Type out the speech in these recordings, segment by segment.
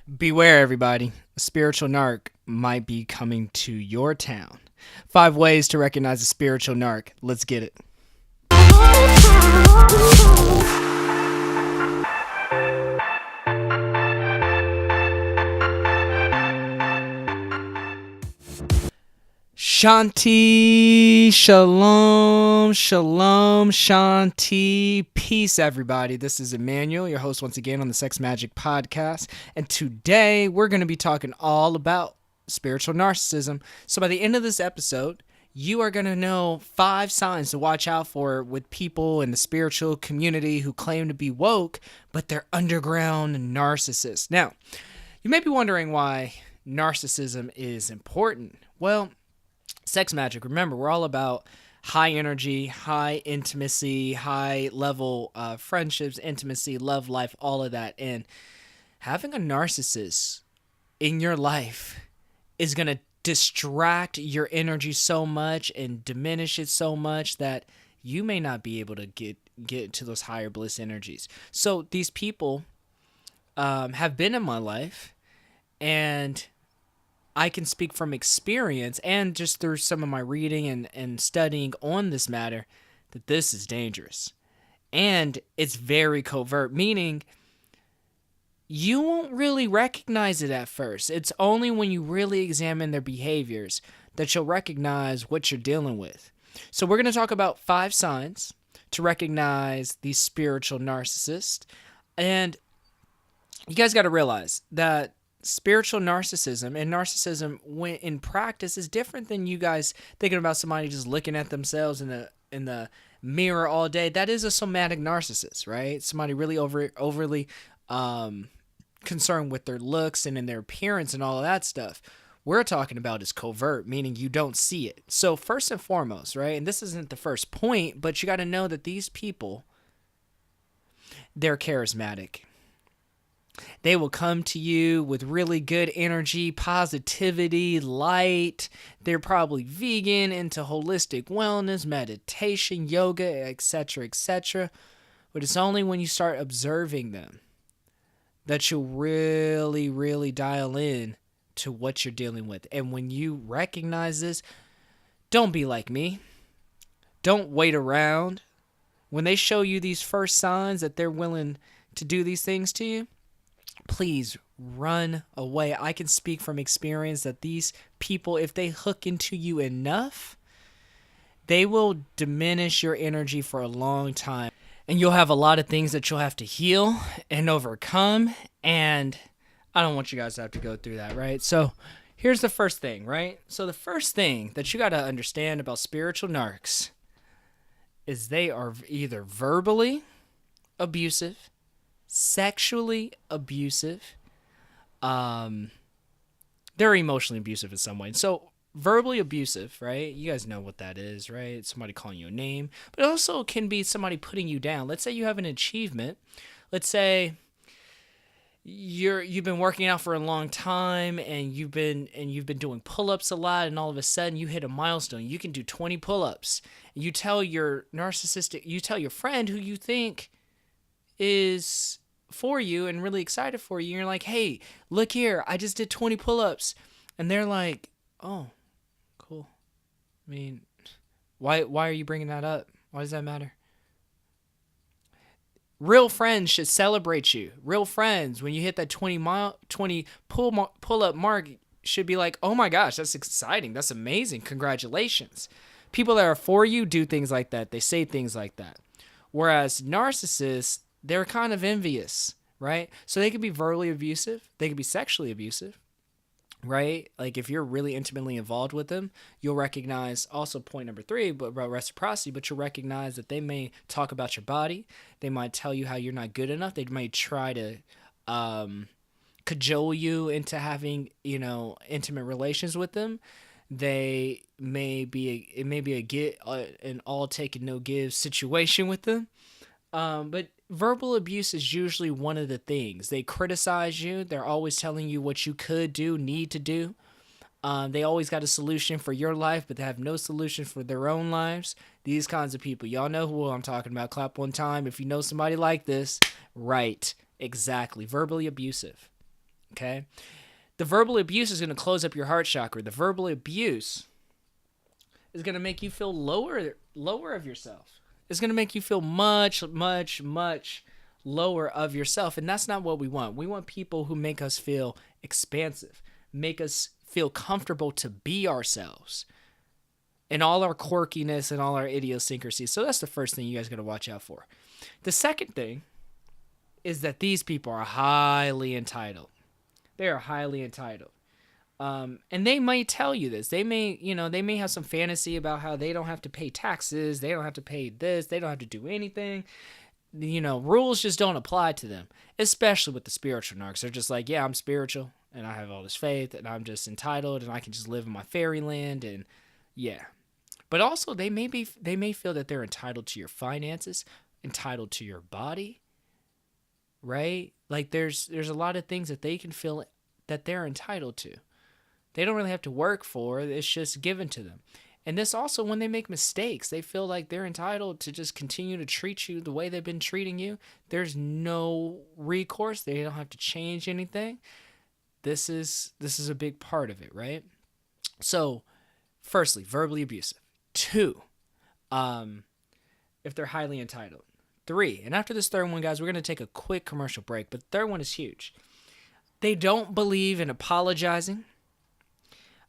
Beware, everybody. A spiritual narc might be coming to your town. 5 ways to recognize a spiritual narc. Let's get it. Shanti, shalom, shalom, shanti, peace, everybody. This is Immanuel, your host once again on the Sex Magic Podcast, and today we're going to be talking all about spiritual narcissism. So by the end of this episode, you are going to know 5 signs to watch out for with people in the spiritual community who claim to be woke, but they're underground narcissists. Now, you may be wondering why narcissism is important. Well, Sex magic. Remember, we're all about high energy, high intimacy, high level friendships, intimacy, love life, all of that. And having a narcissist in your life is going to distract your energy so much and diminish it so much that you may not be able to get to those higher bliss energies. So these people have been in my life, and I can speak from experience and just through some of my reading and studying on this matter that this is dangerous. And it's very covert, meaning you won't really recognize it at first. It's only when you really examine their behaviors that you'll recognize what you're dealing with. So we're going to talk about 5 signs to recognize these spiritual narcissists. And you guys got to realize that spiritual narcissism and narcissism when in practice is different than you guys thinking about somebody just looking at themselves in the mirror all day. That is a somatic narcissist, right? Somebody really overly concerned with their looks and in their appearance and all of that stuff. We're talking about is covert, meaning you don't see it. So first and foremost, right, and this isn't the first point, but you got to know that these people, they're charismatic. They will come to you with really good energy, positivity, light. They're probably vegan, into holistic wellness, meditation, yoga, etc., etc. But it's only when you start observing them that you'll really, really dial in to what you're dealing with. And when you recognize this, don't be like me. Don't wait around. When they show you these first signs that they're willing to do these things to you, please run away. I can speak from experience that these people, if they hook into you enough, they will diminish your energy for a long time. And you'll have a lot of things that you'll have to heal and overcome. And I don't want you guys to have to go through that, right? So here's the first thing, right? So the first thing that you got to understand about spiritual narcs is they are either verbally abusive, sexually abusive, they're emotionally abusive in some way. So verbally abusive, right? You guys know what that is, right? Somebody calling you a name, but it also can be somebody putting you down. Let's say you have an achievement. Let's say you've been working out for a long time and you've been doing pull-ups a lot, and all of a sudden you hit a milestone. You can do 20 pull-ups. You tell your friend who you think is for you and really excited for you. You're like, hey, look here, I just did 20 pull-ups. And they're like, oh, cool. I mean, why are you bringing that up? Why does that matter? Real friends should celebrate you. Real friends, when you hit that 20 pull-up mark, should be like, oh my gosh, that's exciting. That's amazing. Congratulations. People that are for you do things like that. They say things like that. Whereas narcissists, they're kind of envious, right? So they could be verbally abusive. They could be sexually abusive, right? Like if you're really intimately involved with them, you'll recognize also point number 3, but about reciprocity, but you'll recognize that they may talk about your body. They might tell you how you're not good enough. They might try to cajole you into having, intimate relations with them. It may be an all take and no give situation with them. But verbal abuse is usually one of the things. They criticize you. They're always telling you what you could do, need to do. They always got a solution for your life, but they have no solution for their own lives. These kinds of people. Y'all know who I'm talking about. Clap one time if you know somebody like this. Right. Exactly. Verbally abusive. Okay? The verbal abuse is going to close up your heart chakra. The verbal abuse is going to make you feel lower of yourself. It's going to make you feel much, much, much lower of yourself. And that's not what we want. We want people who make us feel expansive, make us feel comfortable to be ourselves and all our quirkiness and all our idiosyncrasies. So that's the first thing you guys got to watch out for. The second thing is that these people are highly entitled. They are highly entitled. And they might tell you this. They may have some fantasy about how they don't have to pay taxes. They don't have to pay this. They don't have to do anything. Rules just don't apply to them, especially with the spiritual narcs. They're just like, yeah, I'm spiritual and I have all this faith and I'm just entitled and I can just live in my fairyland and yeah. But also they may feel that they're entitled to your finances, entitled to your body, right? Like there's a lot of things that they can feel that they're entitled to. They don't really have to work for it. It's just given to them. And this also, when they make mistakes, they feel like they're entitled to just continue to treat you the way they've been treating you. There's no recourse. They don't have to change anything. This is a big part of it, right? So, firstly, verbally abusive. 2, if they're highly entitled. 3, and after this third one, guys, we're going to take a quick commercial break, but the third one is huge. They don't believe in apologizing.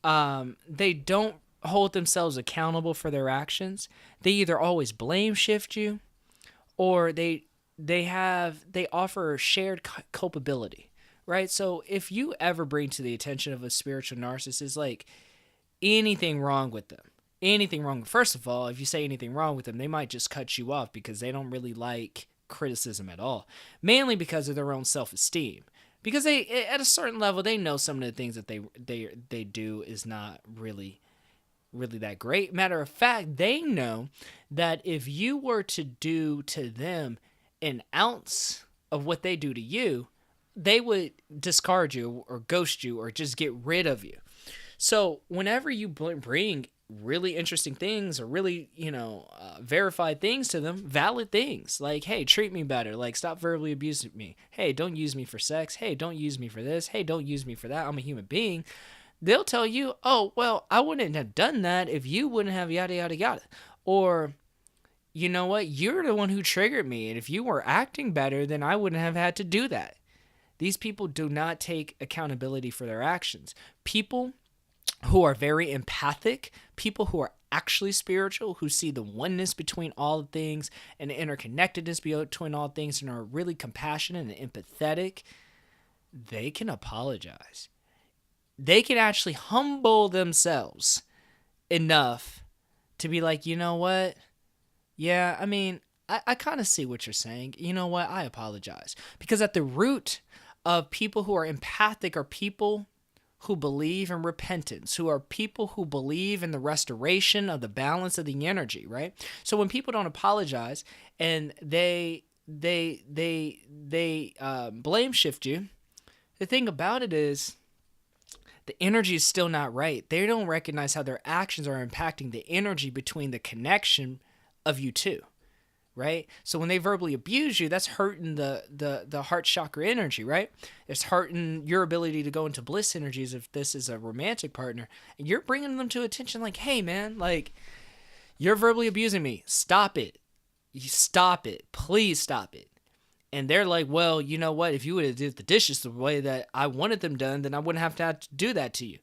They don't hold themselves accountable for their actions. They either always blame shift you, or they offer shared culpability, right? So if you ever bring to the attention of a spiritual narcissist, like anything wrong with them, anything wrong, first of all, if you say anything wrong with them, they might just cut you off because they don't really like criticism at all, mainly because of their own self-esteem. Because they, at a certain level, they know some of the things that they do is not really that great. Matter of fact, they know that if you were to do to them an ounce of what they do to you, they would discard you or ghost you or just get rid of you. So whenever you bring really interesting things or really, verified things to them, valid things like, hey, treat me better. Like, stop verbally abusing me. Hey, don't use me for sex. Hey, don't use me for this. Hey, don't use me for that. I'm a human being. They'll tell you, oh, well, I wouldn't have done that if you wouldn't have yada, yada, yada. Or, you know what? You're the one who triggered me. And if you were acting better, then I wouldn't have had to do that. These people do not take accountability for their actions. People who are very empathic, people who are actually spiritual, who see the oneness between all things and the interconnectedness between all things and are really compassionate and empathetic, they can apologize. They can actually humble themselves enough to be like, you know what? Yeah, I mean, I kind of see what you're saying. You know what? I apologize. Because at the root of people who are empathic are people who believe in repentance, who are people who believe in the restoration of the balance of the energy, right? So when people don't apologize and they blame shift you, the thing about it is the energy is still not right. They don't recognize how their actions are impacting the energy between the connection of you two, right? So when they verbally abuse you, that's hurting the heart chakra energy, right? It's hurting your ability to go into bliss energies if this is a romantic partner. And you're bringing them to attention like, hey, man, like, you're verbally abusing me. Stop it. You stop it. Please stop it. And they're like, well, you know what? If you would have did the dishes the way that I wanted them done, then I wouldn't have to do that to you.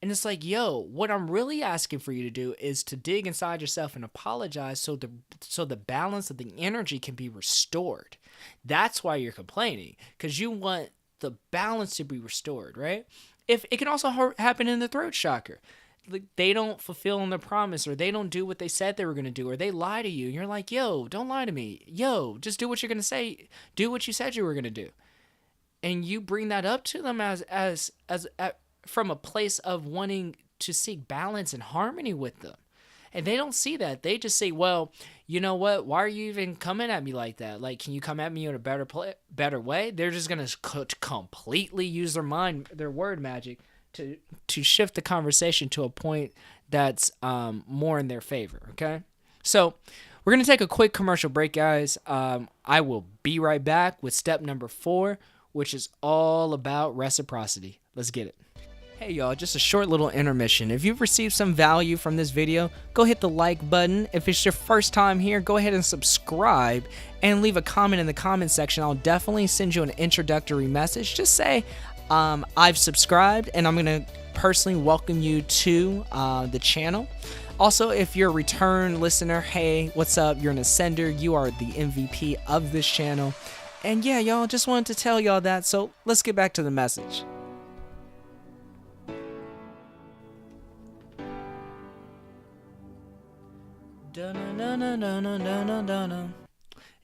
And it's like, yo, what I'm really asking for you to do is to dig inside yourself and apologize so the balance of the energy can be restored. That's why you're complaining, because you want the balance to be restored, right? If it can also happen in the throat chakra. Like, they don't fulfill on their promise, or they don't do what they said they were going to do, or they lie to you. And you're like, yo, don't lie to me. Yo, just do what you're going to say. Do what you said you were going to do. And you bring that up to them as from a place of wanting to seek balance and harmony with them. And they don't see that. They just say, well, you know what? Why are you even coming at me like that? Like, can you come at me in a better way? They're just going to completely use their word magic to shift the conversation to a point that's more in their favor, okay? So we're going to take a quick commercial break, guys. I will be right back with step number 4, which is all about reciprocity. Let's get it. Hey y'all, just a short little intermission. If you've received some value from this video, go hit the like button. If it's your first time here, go ahead and subscribe and leave a comment in the comment section. I'll definitely send you an introductory message. Just say, I've subscribed, and I'm going to personally welcome you to the channel. Also, if you're a return listener, hey, what's up? You're an ascender. You are the MVP of this channel. And yeah, y'all, just wanted to tell y'all that. So let's get back to the message. If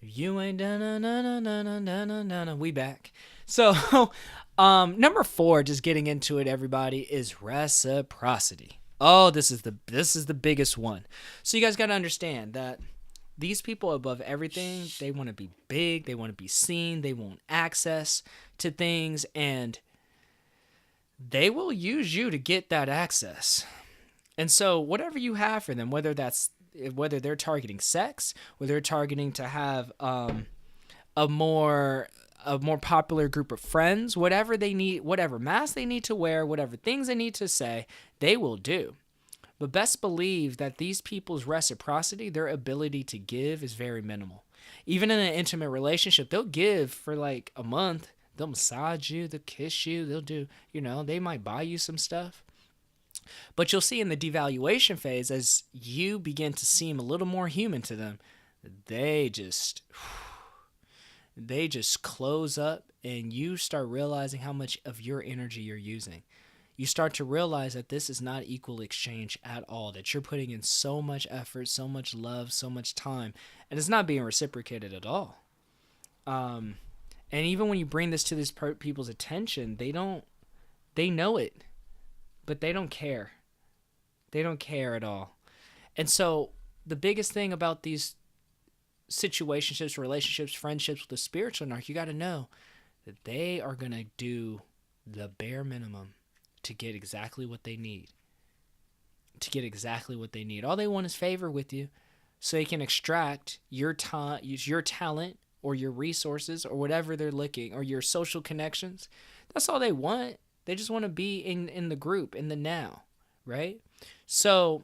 you ain't we back. So number 4, just getting into it, everybody, is reciprocity. Oh, this is the biggest one. So you guys got to understand that these people, above everything, they want to be big, they want to be seen, they want access to things, and they will use you to get that access. And so whatever you have for them, whether they're targeting sex, whether they're targeting to have a more popular group of friends, whatever they need, whatever mask they need to wear, whatever things they need to say, they will do. But best believe that these people's reciprocity, their ability to give, is very minimal. Even in an intimate relationship, they'll give for like a month. They'll massage you, they'll kiss you, they'll do, they might buy you some stuff. But you'll see in the devaluation phase, as you begin to seem a little more human to them, they just close up, and you start realizing how much of your energy you're using. You start to realize that this is not equal exchange at all, that you're putting in so much effort, so much love, so much time, and it's not being reciprocated at all. And even when you bring this to these people's attention, they know it, but they don't care. They don't care at all. And so the biggest thing about these situationships, relationships, friendships with the spiritual narc, you got to know that they are going to do the bare minimum to get exactly what they need. All they want is favor with you, so they can extract your talent or your resources or whatever they're looking, or your social connections. That's all they want. They just want to be in the group, in the now, right? So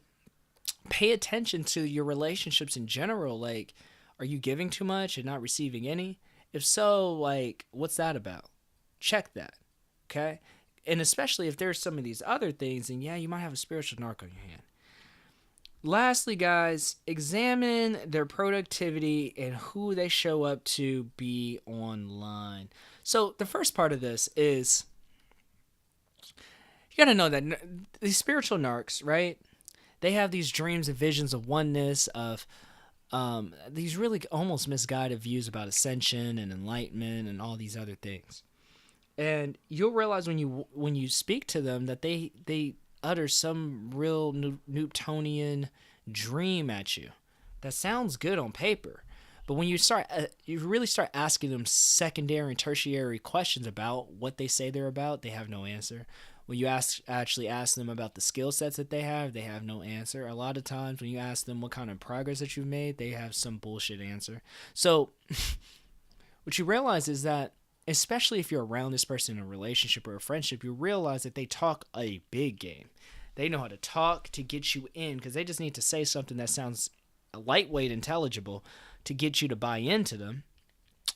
pay attention to your relationships in general. Like, are you giving too much and not receiving any? If so, like, what's that about? Check that, okay? And especially if there's some of these other things, then yeah, you might have a spiritual narc on your hand. Lastly, guys, examine their productivity and who they show up to be online. So the first part of this is, you got to know that these spiritual narcs, right? They have these dreams and visions of oneness, of these really almost misguided views about ascension and enlightenment and all these other things. And you'll realize when you speak to them that they utter some real Newtonian dream at you that sounds good on paper, but when you really start asking them secondary and tertiary questions about what they say they're about, they have no answer. When you actually ask them about the skill sets that they have no answer. A lot of times when you ask them what kind of progress that you've made, they have some bullshit answer. So what you realize is that, especially if you're around this person in a relationship or a friendship, you realize that they talk a big game. They know how to talk to get you in, because they just need to say something that sounds lightweight, intelligible, to get you to buy into them.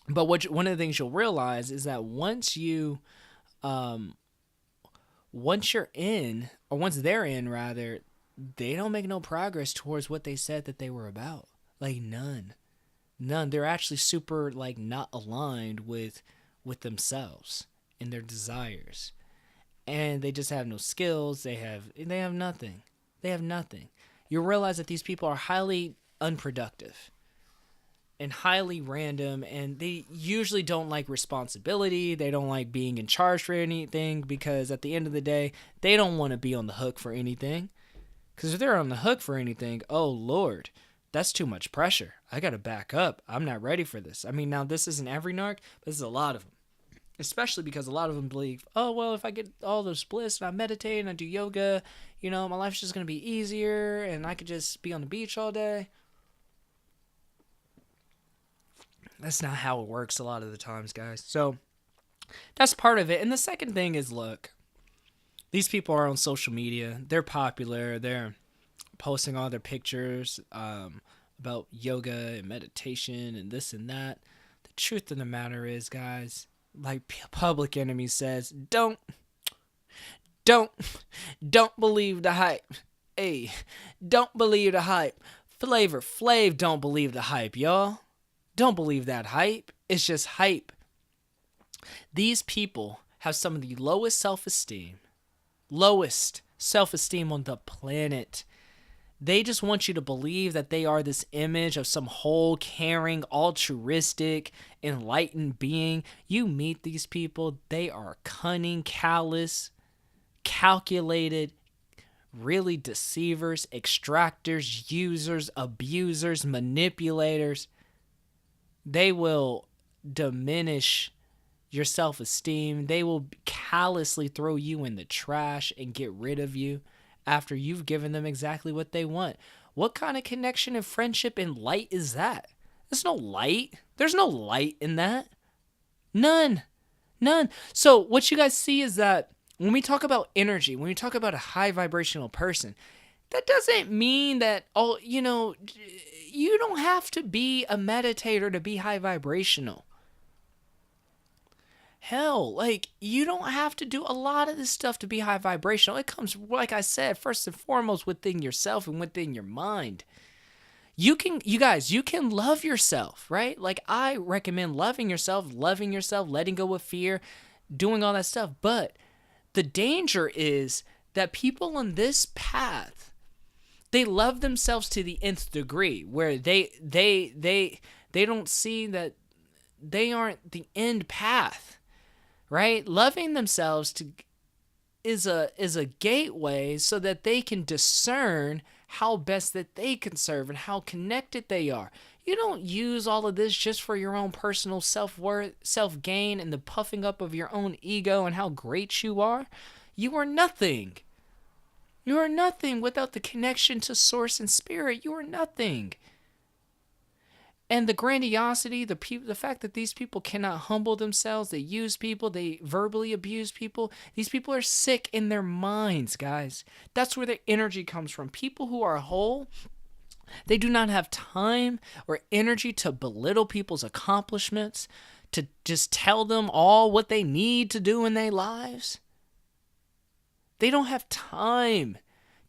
But one of the things you'll realize is that once you're in, or once they're in rather, they don't make no progress towards what they said that they were about. Like none. They're actually super not aligned with themselves and their desires, and they just have no skills. They have nothing. You realize that these people are highly unproductive and highly random, and they usually don't like responsibility. They don't like being in charge for anything, because at the end of the day, they don't want to be on the hook for anything. Because if they're on the hook for anything, oh Lord, that's too much pressure. I got to back up. I'm not ready for this. I mean, now this isn't every narc, but this is a lot of them. Especially because a lot of them believe, oh, well, if I get all those bliss and I meditate and I do yoga, my life's just going to be easier and I could just be on the beach all day. That's not how it works a lot of the times, guys. So That's part of it. And the second thing is, look, these people are on social media. They're popular. They're posting all their pictures about yoga and meditation and this and that. The truth of the matter is, guys, like Public Enemy says, don't believe the hype. Hey, don't believe the hype. Flavor Flav don't believe the hype, y'all. Don't believe that hype. It's just hype. These people have some of the lowest self-esteem on the planet. They just want you to believe that they are this image of some whole, caring, altruistic, enlightened being. You meet these people, they are cunning, callous, calculated, really deceivers, extractors, users, abusers, manipulators. They will diminish your self-esteem. They will callously throw you in the trash and get rid of you after you've given them exactly what they want. What kind of connection and friendship and light is that? There's no light. There's no light in that. None. So what you guys see is that when we talk about energy, when we talk about a high vibrational person, that doesn't mean that, you don't have to be a meditator to be high vibrational. Hell, like, you don't have to do a lot of this stuff to be high vibrational. It comes, like I said, first and foremost within yourself and within your mind. You can love yourself, right? Like, I recommend loving yourself, letting go of fear, doing all that stuff. But the danger is that people on this path, they love themselves to the nth degree, where they don't see that they aren't the end path. Right? Loving themselves is a gateway so that they can discern how best that they can serve and how connected they are. You don't use all of this just for your own personal self-worth, self-gain, and the puffing up of your own ego and how great you are. You are nothing. You are nothing without the connection to source and spirit. You are nothing. And the grandiosity, the fact that these people cannot humble themselves, they use people, they verbally abuse people. These people are sick in their minds, guys. That's where the energy comes from. People who are whole, they do not have time or energy to belittle people's accomplishments, to just tell them all what they need to do in their lives. They don't have time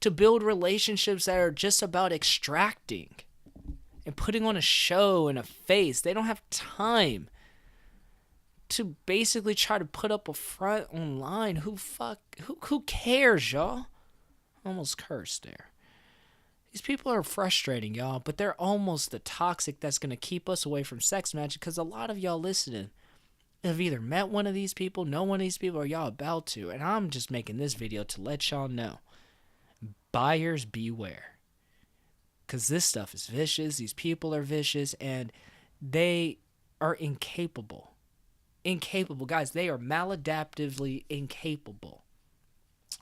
to build relationships that are just about extracting and putting on a show and a face. They don't have time to basically try to put up a front online. Who cares, y'all? Almost cursed there. These people are frustrating, y'all, but they're almost the toxic that's going to keep us away from sex magic, because a lot of y'all listening have either met one of these people, know one of these people, or y'all about to. And I'm just making this video to let y'all know. Buyers beware. Because this stuff is vicious, these people are vicious, and they are incapable. Guys, they are maladaptively incapable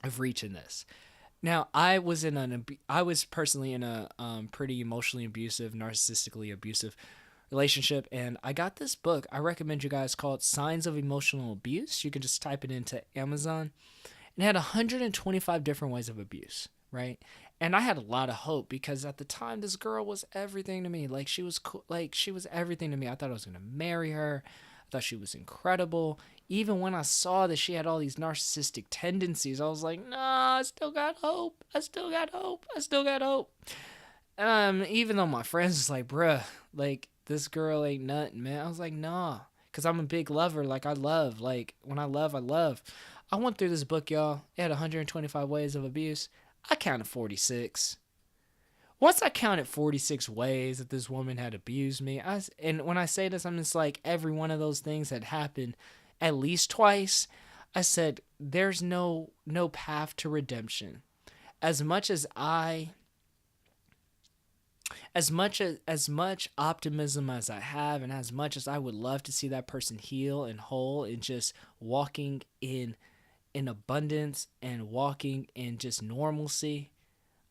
of reaching this. Now, I was personally in a pretty emotionally abusive, narcissistically abusive relationship, and I got this book. I recommend you guys, called Signs of Emotional Abuse. You can just type it into Amazon. And it had 125 different ways of abuse, right? And I had a lot of hope, because at the time, this girl was everything to me. Like, she was cool. Like, she was everything to me. I thought I was going to marry her. I thought she was incredible. Even when I saw that she had all these narcissistic tendencies, I was like, nah, I still got hope. Even though my friends was like, bruh, like, this girl ain't nothing, man. I was like, nah, because I'm a big lover. Like, I love. Like, when I love, I love. I went through this book, y'all. It had 125 ways of abuse. I counted 46. Once I counted 46 ways that this woman had abused me, and when I say this, I'm just like, every one of those things had happened at least twice. I said, there's no path to redemption. As much optimism as I have, and as much as I would love to see that person heal and whole and just walking in abundance and walking in just normalcy,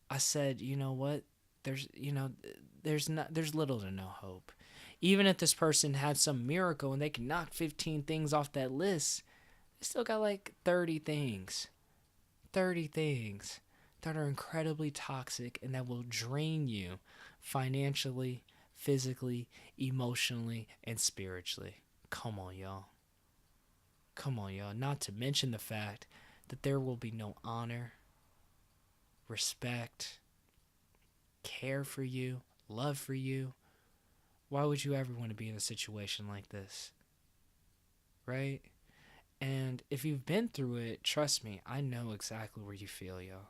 I said, you know what? There's little to no hope. Even if this person had some miracle and they can knock 15 things off that list, they still got like 30 things. 30 things that are incredibly toxic and that will drain you financially, physically, emotionally, and spiritually. Come on, y'all. Come on, y'all. Not to mention the fact that there will be no honor, respect, care for you, love for you. Why would you ever want to be in a situation like this? Right? And if you've been through it, trust me, I know exactly where you feel, y'all.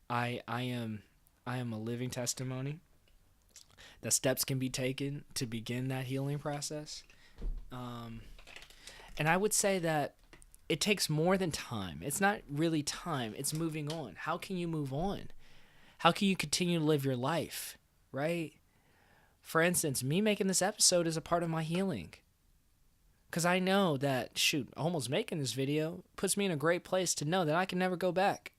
I am a living testimony that steps can be taken to begin that healing process. And I would say that it takes more than time. It's not really time, it's moving on. How can you move on? How can you continue to live your life, right? For instance, me making this episode is a part of my healing. Because I know that, almost making this video puts me in a great place to know that I can never go back.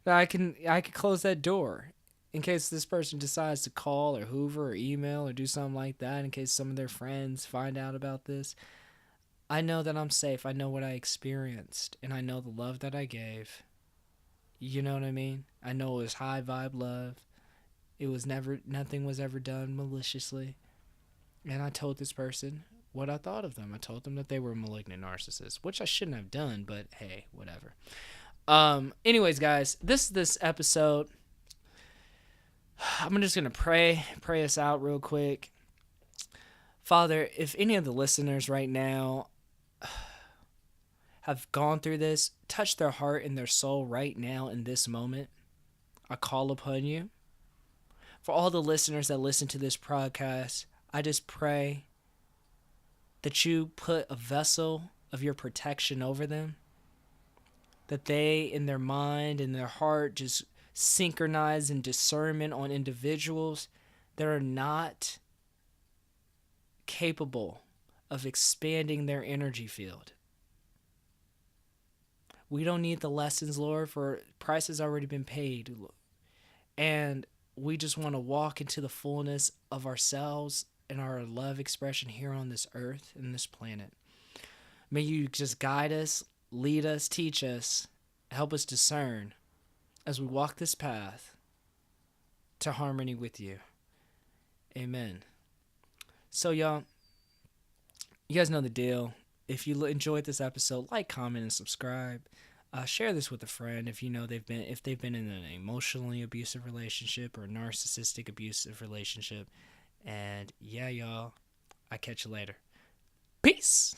That I can close that door in case this person decides to call or hoover or email or do something like that, in case some of their friends find out about this. I know that I'm safe. I know what I experienced, and I know the love that I gave. You know what I mean? I know it was high vibe love. Nothing was ever done maliciously. And I told this person what I thought of them. I told them that they were a malignant narcissist, which I shouldn't have done, but hey, whatever. Anyways, guys, this episode, I'm just going to pray us out real quick. Father, if any of the listeners right now have gone through this, touch their heart and their soul right now in this moment, I call upon you. For all the listeners that listen to this podcast, I just pray that you put a vessel of your protection over them, that they, in their mind and their heart, just synchronize in discernment on individuals that are not capable of expanding their energy field. We don't need the lessons, Lord, for price has already been paid. And we just want to walk into the fullness of ourselves and our love expression here on this earth and this planet. May you just guide us, lead us, teach us, help us discern as we walk this path to harmony with you. Amen. So, y'all, you guys know the deal. If you enjoyed this episode, like, comment, and subscribe. Share this with a friend if you know they've been in an emotionally abusive relationship or a narcissistic abusive relationship. And yeah, y'all, I catch you later. Peace.